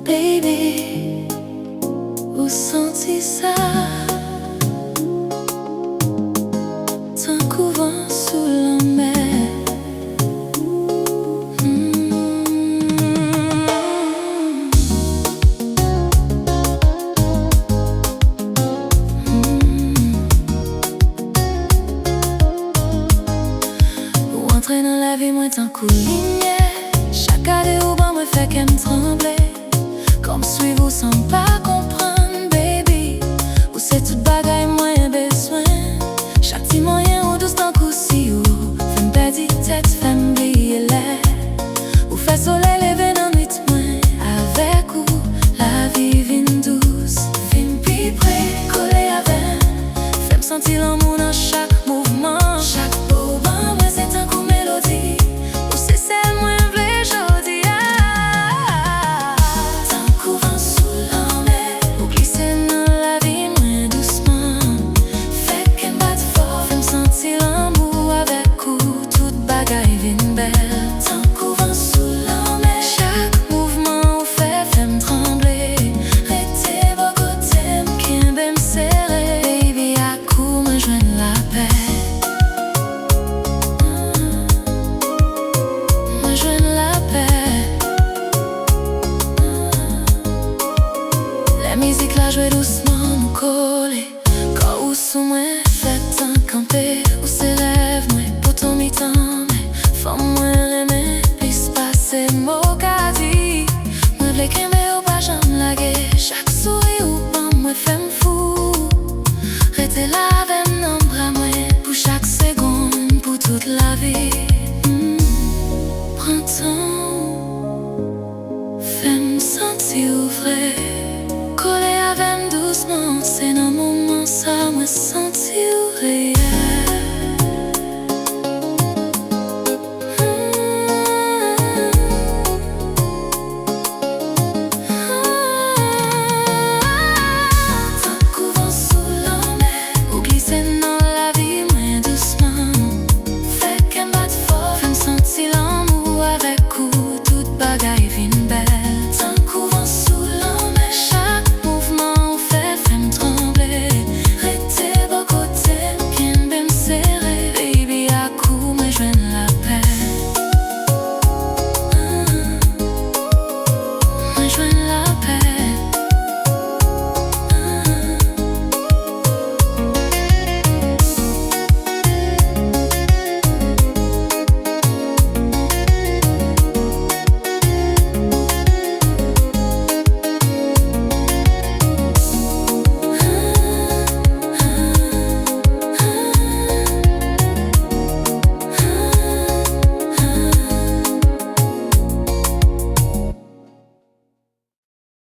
Baby, où senti ça? T'en couvent sous la mer. Ou entrer dans la vie, moi t'en coulignais. Chaque année ou ban me fait qu'elle me tremblait. Comme suivre ou sans pas comprendre, baby. Ou c'est toute bagaille, moins besoin. Chaque petit moyen ou douce d'un coup si ou fais me perdre tête, fais m'oublier l'air. Ou fait soleil lever dans nuit moins. Avec ou la vie vine douce. Vine pi près, collé avec. Fais me sentir l'amour dans chaque mouvement. Chaque beau bain, moi c'est un coup mélodie. Ou c'est celle moins v'lait jodi. La musique la jouer doucement, nous coller. Quand ou sous moi, fait un campé. Ou s'élève moi, pour ton mi-temps. Mais femme moi remè, puis se passer mot qu'a dit. Moi v'lais qu'aimer ou pas j'aime laguer. Chaque sourire ou pas, moi fait m'fou. Rester là avec mon bras moi, pour chaque seconde, pour toute la vie. Printemps, fais me sentir vrai. Collé avec doucement, c'est dans mon moment ça me sentir réel.